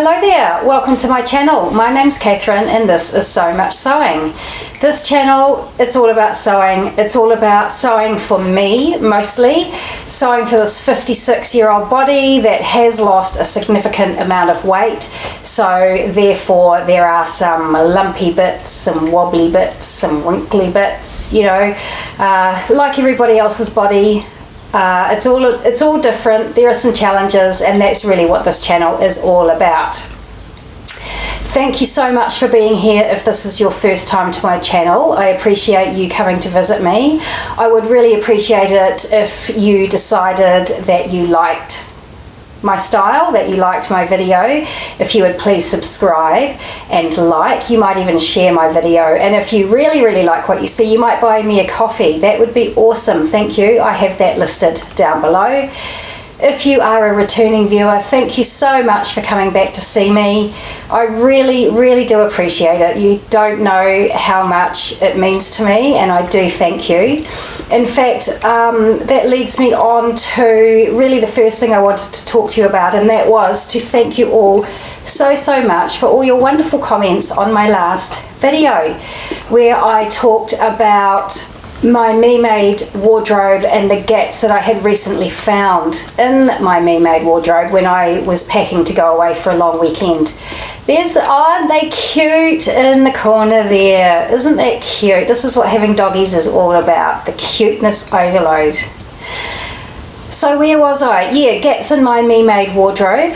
Hello there, welcome to my channel. My name's Catherine and this is So Much Sewing. This channel, it's all about sewing. It's all about sewing for me, mostly. Sewing for this 56-year-old body that has lost a significant amount of weight. So therefore there are some lumpy bits, some wobbly bits, some wrinkly bits, you know, like everybody else's body. It's all different. There are some challenges, and that's really what this channel is all about. Thank you so much for being here. If this is your first time to my channel, I appreciate you coming to visit me. I would really appreciate it if you decided that you liked my style, that you liked my video. If you would please subscribe and like. You might even share my video, and if you really like what you see, you might buy me a coffee. That would be awesome. Thank you. I have that listed down below. If you are a returning viewer, thank you so much for coming back to see me. I really do appreciate it. You don't know how much it means to me, and I do thank you. In fact, that leads me on to really the first thing I wanted to talk to you about, and that was to thank you all so much for all your wonderful comments on my last video, where I talked about my me-made wardrobe and the gaps that I had recently found in my me-made wardrobe when I was packing to go away for a long weekend. Aren't they cute in the corner there? Isn't that cute? This is what having doggies is all about, the cuteness overload. So where was I? Yeah, gaps in my me-made wardrobe.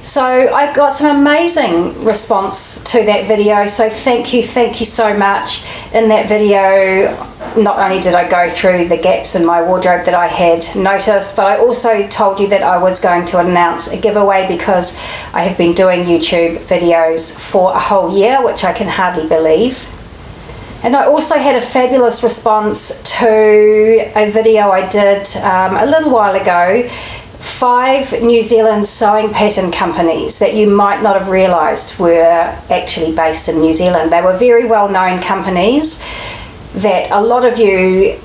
So I got some amazing response to that video, so thank you so much. In that video, not only did I go through the gaps in my wardrobe that I had noticed, but I also told you that I was going to announce a giveaway, because I have been doing YouTube videos for a whole year, which I can hardly believe. And I also had a fabulous response to a video I did a little while ago. 5 New Zealand sewing pattern companies that you might not have realised were actually based in New Zealand. They were very well known companies that a lot of you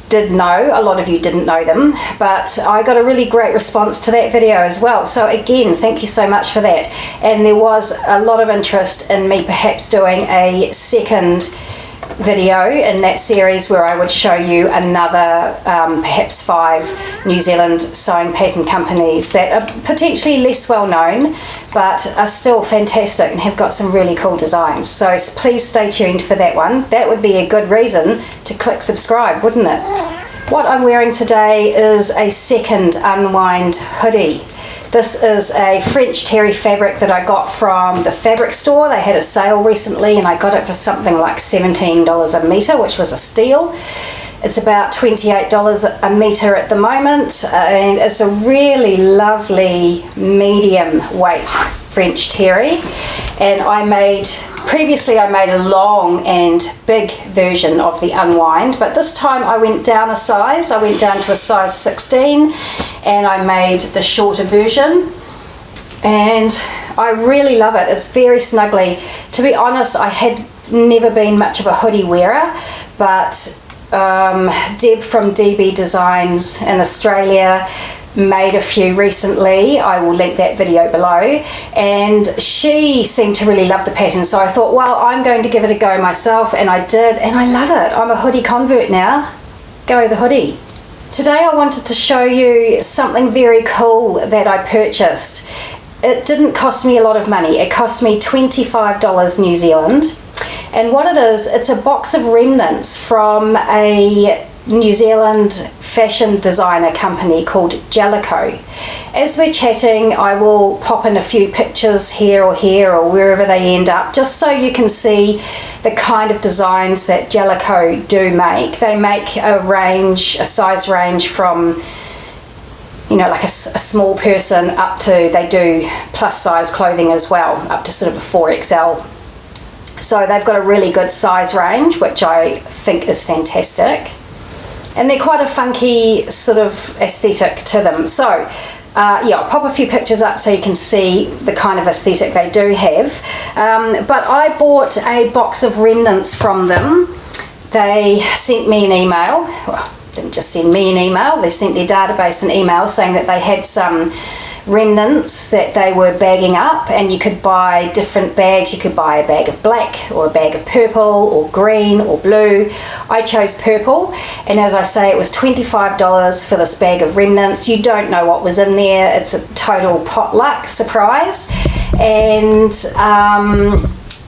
did know, a lot of you didn't know them, but I got a really great response to that video as well. So again, thank you so much for that. And there was a lot of interest in me perhaps doing a second video in that series where I would show you another perhaps 5 New Zealand sewing pattern companies that are potentially less well known but are still fantastic and have got some really cool designs. So please stay tuned for that one. That would be a good reason to click subscribe, wouldn't it? What I'm wearing today is a second Unwind hoodie. This is a French terry fabric that I got from the fabric store. They had a sale recently and I got it for something like $17 a metre, which was a steal. It's about $28 a metre at the moment, and it's a really lovely medium weight French terry. And previously I made a long and big version of the Unwind, but this time I went down a size. I went down to a size 16 and I made the shorter version, and I really love it. It's very snuggly. To be honest, I had never been much of a hoodie wearer, but Deb from DB Designs in Australia made a few recently. I will link that video below, and she seemed to really love the pattern, so I thought, well, I'm going to give it a go myself, and I did, and I love it. I'm a hoodie convert now. Go the hoodie. Today I wanted to show you something very cool that I purchased. It didn't cost me a lot of money. It cost me $25 New Zealand, and what it is, it's a box of remnants from a New Zealand fashion designer company called Jellico. As we're chatting, I will pop in a few pictures here or wherever they end up, just so you can see the kind of designs that Jellico do make. They make a size range from, you know, like a small person up to, they do plus size clothing as well, up to sort of a 4XL. So they've got a really good size range, which I think is fantastic. And they're quite a funky sort of aesthetic to them. So yeah, I'll pop a few pictures up so you can see the kind of aesthetic they do have. But I bought a box of remnants from them. They sent me an email. Well, didn't just send me an email, they sent their database an email saying that they had some remnants that they were bagging up, and you could buy different bags. You could buy a bag of black or a bag of purple or green or blue. I chose purple, and as I say, it was $25 for this bag of remnants. You don't know what was in there. It's a total potluck surprise. And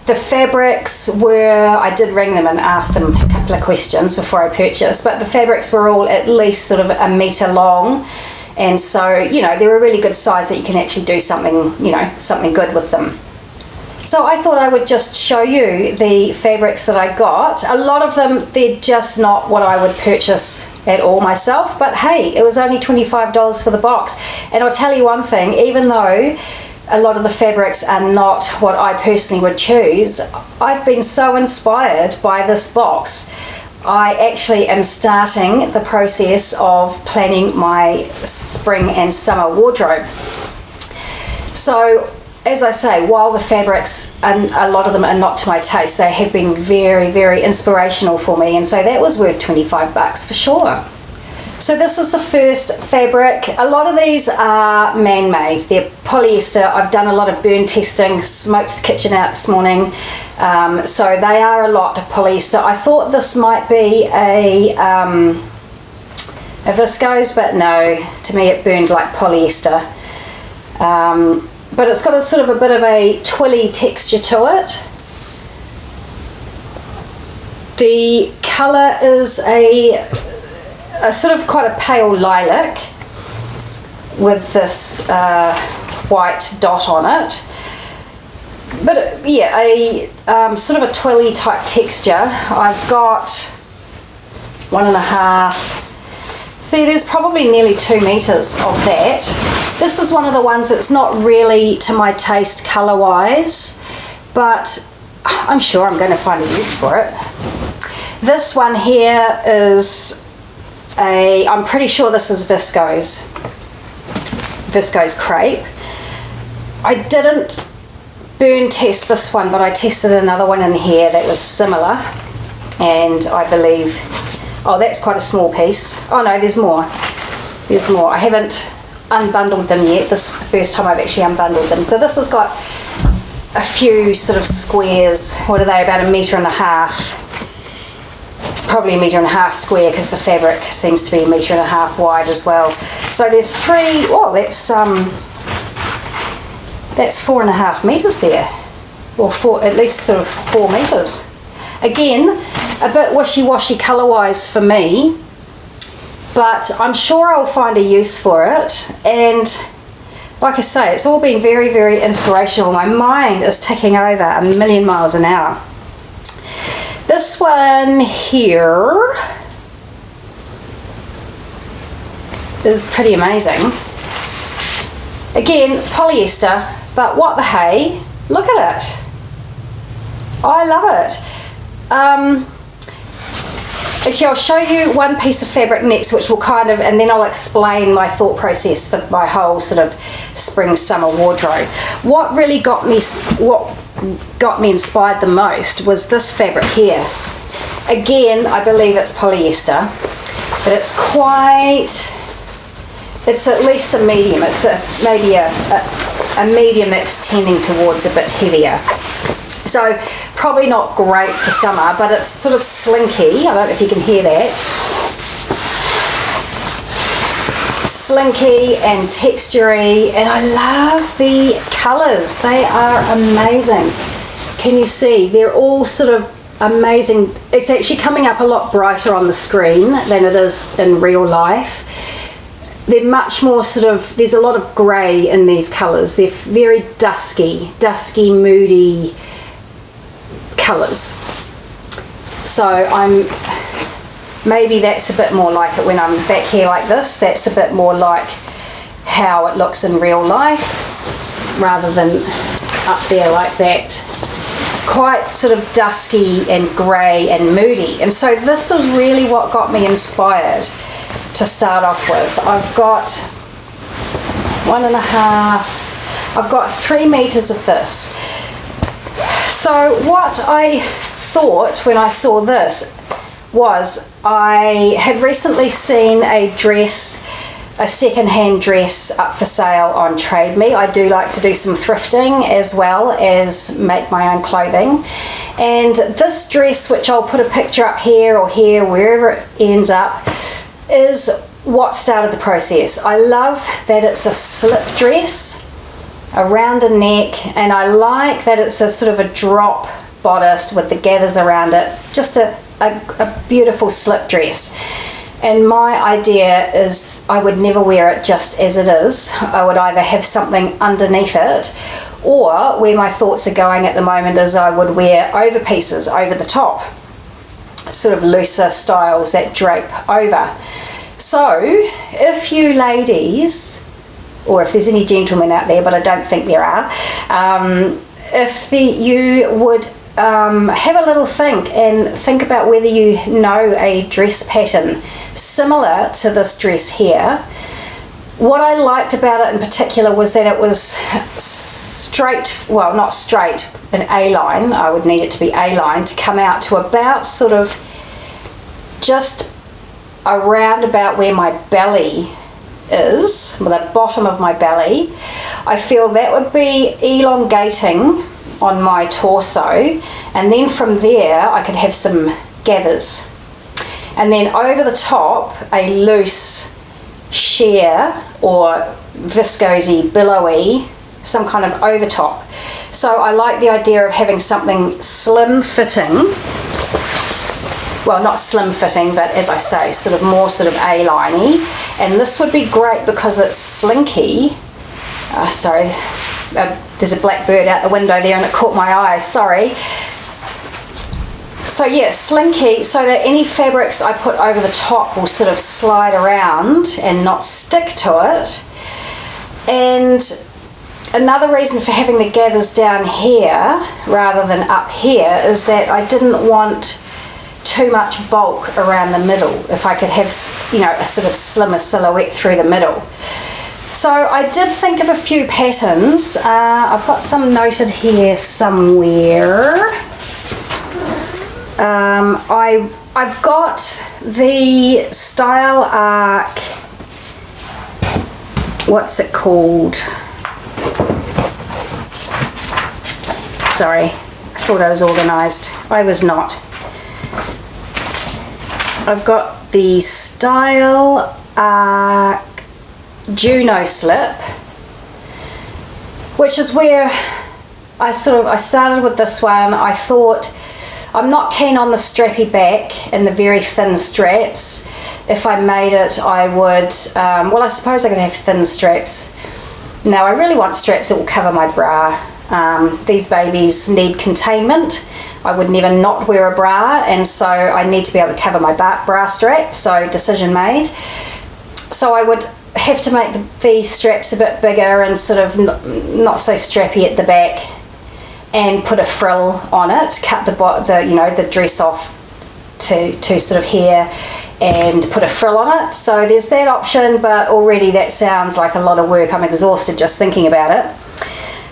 the fabrics were, I did ring them and ask them a couple of questions before I purchased, but the fabrics were all at least sort of a metre long, and so, you know, they're a really good size that you can actually do something, you know, something good with them. So I thought I would just show you the fabrics that I got. A lot of them, they're just not what I would purchase at all myself, but hey, it was only $25 for the box. And I'll tell you one thing, even though a lot of the fabrics are not what I personally would choose, I've been so inspired by this box. I actually am starting the process of planning my spring and summer wardrobe. So, as I say, while the fabrics, and a lot of them are not to my taste, they have been very, very inspirational for me, and so that was worth $25 for sure. So this is the first fabric. A lot of these are man-made. They're polyester. I've done a lot of burn testing, smoked the kitchen out this morning. So they are a lot of polyester. I thought this might be a viscose, but no, to me it burned like polyester. But it's got a sort of a bit of a twilly texture to it. The colour is a sort of quite a pale lilac with this white dot on it, but yeah, a sort of a twilly type texture. I've got 1.5. See, there's probably nearly 2 meters of that. This is one of the ones that's not really to my taste color wise, but I'm sure I'm going to find a use for it. This one here is I'm pretty sure this is viscose crepe. I didn't burn test this one, but I tested another one in here that was similar, and I believe, oh, that's quite a small piece. Oh no, there's more. I haven't unbundled them yet. This is the first time I've actually unbundled them. So this has got a few sort of squares. What are they, about 1.5 meters? Probably 1.5 meters square, because the fabric seems to be 1.5 meters wide as well. So there's 3, oh, that's 4.5 meters there, or at least sort of 4 meters. Again, a bit wishy-washy color-wise for me, but I'm sure I'll find a use for it. And like I say, it's all been very, very inspirational. My mind is ticking over 1,000,000 miles an hour. This one here is pretty amazing. Again, polyester, but what the hey, look at it. I love it. Actually, I'll show you one piece of fabric next, which will kind of, and then I'll explain my thought process for my whole sort of spring summer wardrobe. What really got me inspired the most was this fabric here. Again, I believe it's polyester, but it's at least a medium. It's maybe a medium that's tending towards a bit heavier. So probably not great for summer, but it's sort of slinky. I don't know if you can hear that. Slinky and textury, and I love the colours. They are amazing. Can you see? They're all sort of amazing. It's actually coming up a lot brighter on the screen than it is in real life. They're much more sort of, there's a lot of grey in these colours. They're very dusky, moody colours. So maybe that's a bit more like it when I'm back here like this. That's a bit more like how it looks in real life, rather than up there like that. Quite sort of dusky and grey and moody. And so this is really what got me inspired to start off with. I've got 1.5, I've got 3 meters of this. So what I thought when I saw this was, I had recently seen a a second-hand dress up for sale on Trade Me. I do like to do some thrifting as well as make my own clothing. And this dress, which I'll put a picture up here or here, wherever it ends up, is what started the process. I love that it's a slip dress around the neck, and I like that it's a sort of a drop bodice with the gathers around it. Just a beautiful slip dress. And my idea is I would never wear it just as it is. I would either have something underneath it, or where my thoughts are going at the moment is I would wear over pieces over the top, sort of looser styles that drape over. So if you ladies, or if there's any gentlemen out there, but I don't think there are, you would have a little think about whether you know a dress pattern similar to this dress here. What I liked about it in particular was that it was straight, well, not straight, an A-line. I would need it to be A-line to come out to about sort of just around about where my belly is, the bottom of my belly. I feel that would be elongating on my torso, and then from there I could have some gathers, and then over the top a loose sheer or viscosy, billowy, some kind of over top. So I like the idea of having something slim fitting. Well, not slim fitting, but as I say, sort of more sort of A-liney. And this would be great because it's slinky. Sorry, there's a black bird out the window there and it caught my eye, sorry. So yeah, slinky, so that any fabrics I put over the top will sort of slide around and not stick to it. And another reason for having the gathers down here rather than up here is that I didn't want too much bulk around the middle, if I could have, you know, a sort of slimmer silhouette through the middle. So I did think of a few patterns. I've got some noted here somewhere. I've got the Style Arc, what's it called? Sorry, I thought I was organised. I was not. I've got the Style Arc Juno slip, which is where I started with this one. I thought I'm not keen on the strappy back and the very thin straps. If I made it, I would, well, I suppose I could have thin straps. Now I really want straps that will cover my bra. These babies need containment. I would never not wear a bra, and so I need to be able to cover my bra strap, so decision made. So I would have to make the straps a bit bigger and sort of not so strappy at the back, and put a frill on it, cut the dress off to sort of here and put a frill on it. So there's that option, but already that sounds like a lot of work. I'm exhausted just thinking about it.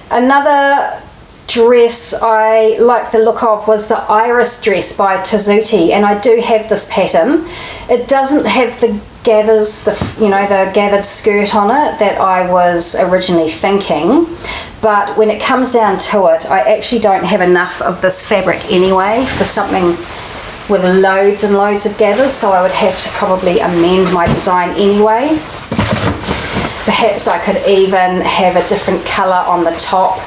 Another dress I liked the look of was the Iris dress by Tazuti, and I do have this pattern. It doesn't have the gathers, the gathered skirt on it that I was originally thinking, but when it comes down to it, I actually don't have enough of this fabric anyway for something with loads and loads of gathers, so I would have to probably amend my design anyway. Perhaps I could even have a different colour on the top,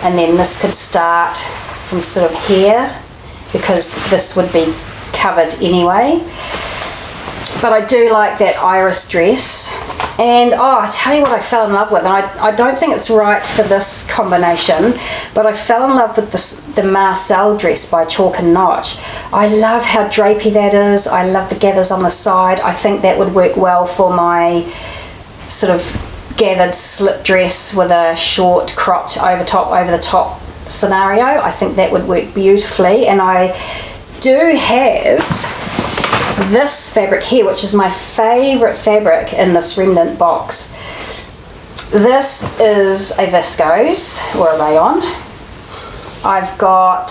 and then this could start from sort of here, because this would be covered anyway. But I do like that Iris dress. And I tell you what I fell in love with, and I don't think it's right for this combination, but I fell in love with the Marcel dress by Chalk and Notch. I love how drapey that is. I love the gathers on the side. I think that would work well for my sort of gathered slip dress with a short cropped over the top scenario. I think that would work beautifully. And I do have this fabric here, which is my favorite fabric in this Remnant box. This is a viscose or a rayon. I've got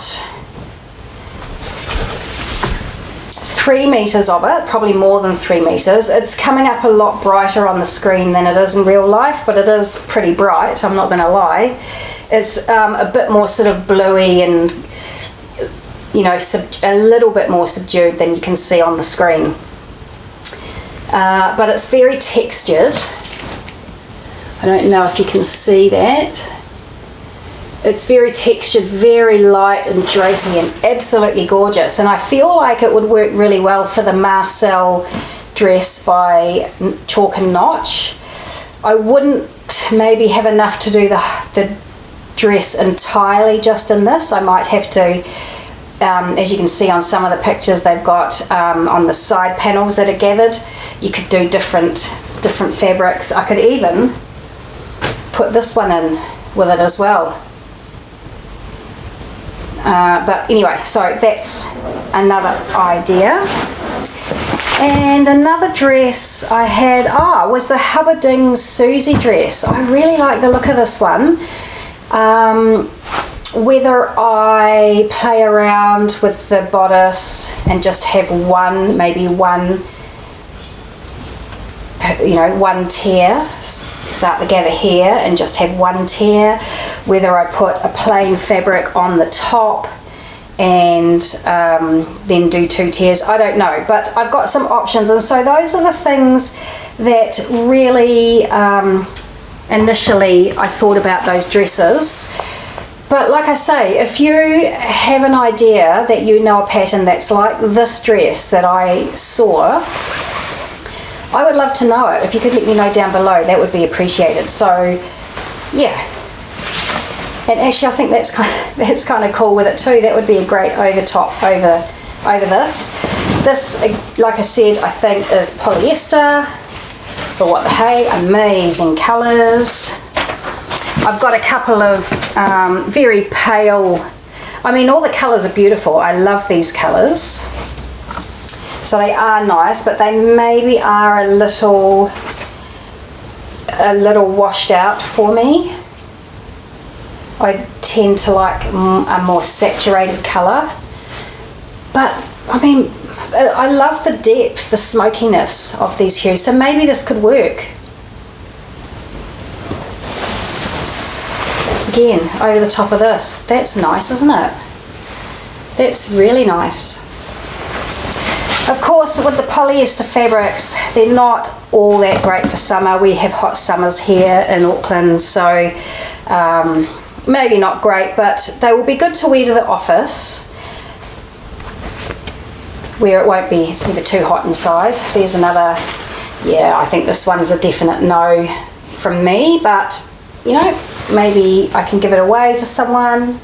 3 meters of it, probably more than 3 meters. It's coming up a lot brighter on the screen than it is in real life, but it is pretty bright, I'm not going to lie. It's a bit more sort of bluey and, you know, a little bit more subdued than you can see on the screen. But it's very textured. I don't know if you can see that. It's very textured, very light and drapey and absolutely gorgeous. And I feel like it would work really well for the Marcel dress by Chalk and Notch. I wouldn't maybe have enough to do the dress entirely just in this. I might have to, as you can see on some of the pictures they've got on the side panels that are gathered, you could do different fabrics. I could even put this one in with it as well. But anyway, so that's another idea. And another dress I had was the Hubbarding Susie dress. I really like the look of this one. Whether I play around with the bodice and just have maybe one tear, start the gather here and just have one tear, whether I put a plain fabric on the top and then do 2 tears, I don't know, but I've got some options. And so those are the things that really initially I thought about those dresses. But like I say, if you have an idea that you know a pattern that's like this dress that I saw, I would love to know it. If you could let me know down below, that would be appreciated. So, yeah. And actually, I think that's kind of cool with it too. That would be a great over top over this. This, like I said, I think is polyester. But what the hey, amazing colours. I've got a couple of very pale. I mean, all the colours are beautiful. I love these colours. So they are nice, but they maybe are a little washed out for me. I tend to like a more saturated colour. But, I mean, I love the depth, the smokiness of these hues, so maybe this could work. Again, over the top of this. That's nice, isn't it? That's really nice. Of course, with the polyester fabrics, they're not all that great for summer. We have hot summers here in Auckland, so maybe not great, but they will be good to wear to the office where it won't be, it's never too hot inside. There's another, yeah, I think this one's a definite no from me, but you know, maybe I can give it away to someone.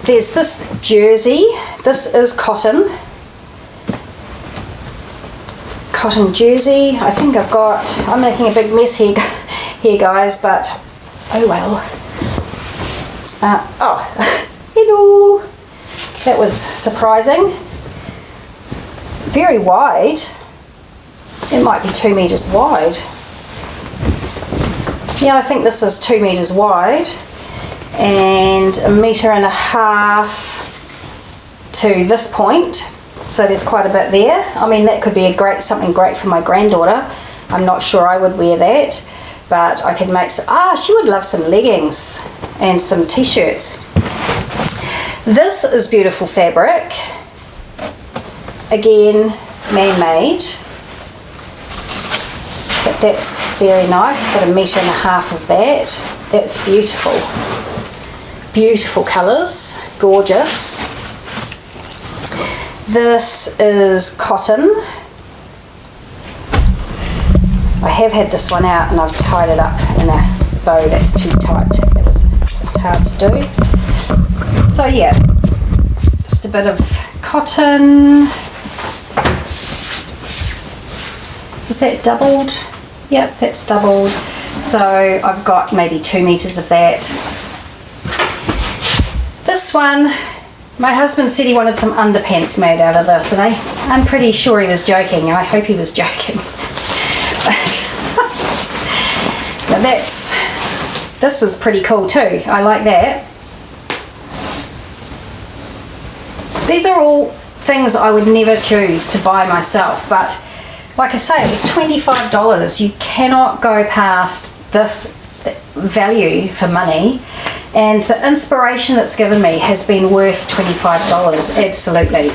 There's this jersey. This is cotton jersey. I think I'm making a big mess here guys, but oh well. Hello. That was surprising. Very wide. It might be 2 meters wide. Yeah, I think this is 2 meters wide and 1.5 meters to this point. So there's quite a bit there. I mean, that could be something great for my granddaughter. I'm not sure I would wear that, but I could make some, she would love some leggings and some t-shirts. This is beautiful fabric. Again, man-made. But that's very nice. Put 1.5 meters of that. That's beautiful. Beautiful colours. Gorgeous. This is cotton. I have had this one out and I've tied it up in a bow that's too tight. It was just hard to do. So yeah, just a bit of cotton. Is that doubled? Yep, that's doubled. So I've got maybe 2 meters of that. This one, my husband said he wanted some underpants made out of this, and I'm pretty sure he was joking, and I hope he was joking. Now this is pretty cool too. I like that. These are all things I would never choose to buy myself, but like I say, it was $25. You cannot go past this value for money, and the inspiration it's given me has been worth $25, absolutely.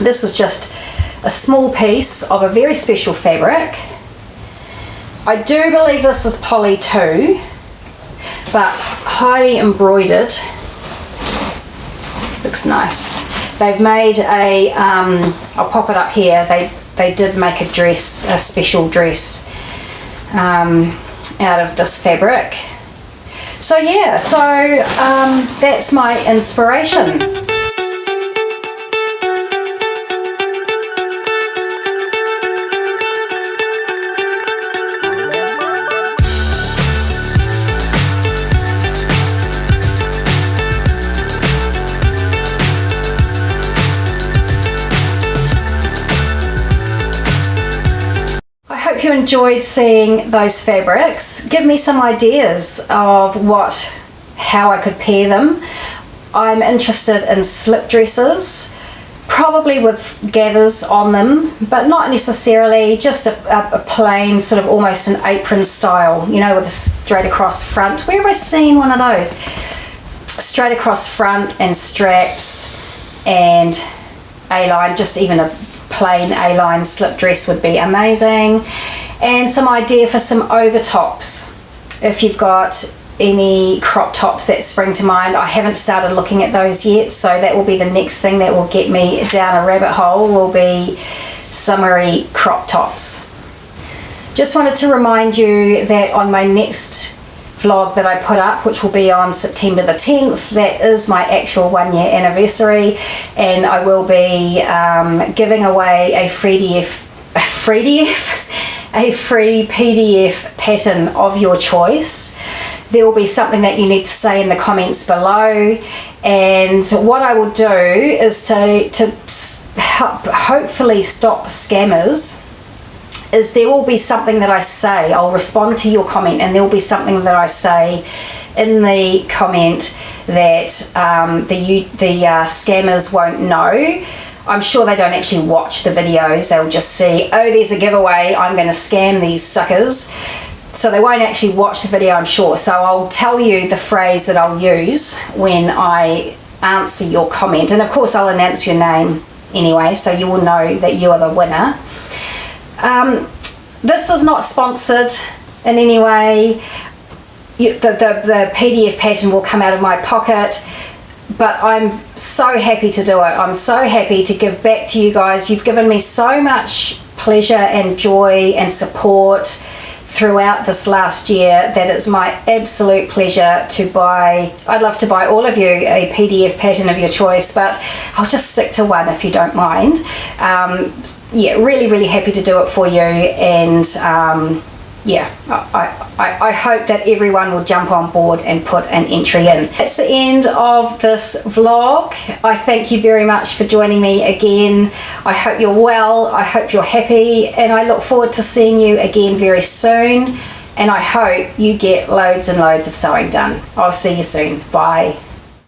This is just a small piece of a very special fabric. I do believe this is poly too, but highly embroidered. Looks nice. They've made a, I'll pop it up here, they did make a dress, a special dress out of this fabric. So yeah, so that's my inspiration. You enjoyed seeing those fabrics. Give me some ideas of how I could pair them. I'm interested in slip dresses, probably with gathers on them, but not necessarily, just a plain sort of almost an apron style, you know, with a straight across front. Where have I seen one of those? Straight across front and straps and A-line, just even a plain A-line slip dress would be amazing. And some idea for some overtops, if you've got any crop tops that spring to mind. I haven't started looking at those yet, so that will be the next thing that will get me down a rabbit hole, will be summery crop tops. Just wanted to remind you that on my next vlog that I put up, which will be on September the 10th, that is my actual 1 year anniversary, and I will be giving away a free PDF pattern of your choice. There will be something that you need to say in the comments below, and what I will do is to hopefully stop scammers, is there will be something that I say. I'll respond to your comment, and there will be something that I say in the comment that the scammers won't know. I'm sure they don't actually watch the videos. They'll just see, oh, there's a giveaway, I'm going to scam these suckers. So they won't actually watch the video, I'm sure. So I'll tell you the phrase that I'll use when I answer your comment. And of course I'll announce your name anyway, so you will know that you are the winner. This is not sponsored in any way. The PDF pattern will come out of my pocket, but I'm so happy to do it. I'm so happy to give back to you guys. You've given me so much pleasure and joy and support throughout this last year that it's my absolute pleasure to buy. I'd love to buy all of you a PDF pattern of your choice, but I'll just stick to one if you don't mind. Yeah, really happy to do it for you, and yeah, I hope that everyone will jump on board and put an entry in. That's the end of this vlog. I thank you very much for joining me again. I hope you're well, I hope you're happy, and I look forward to seeing you again very soon, and I hope you get loads and loads of sewing done. I'll see you soon. Bye.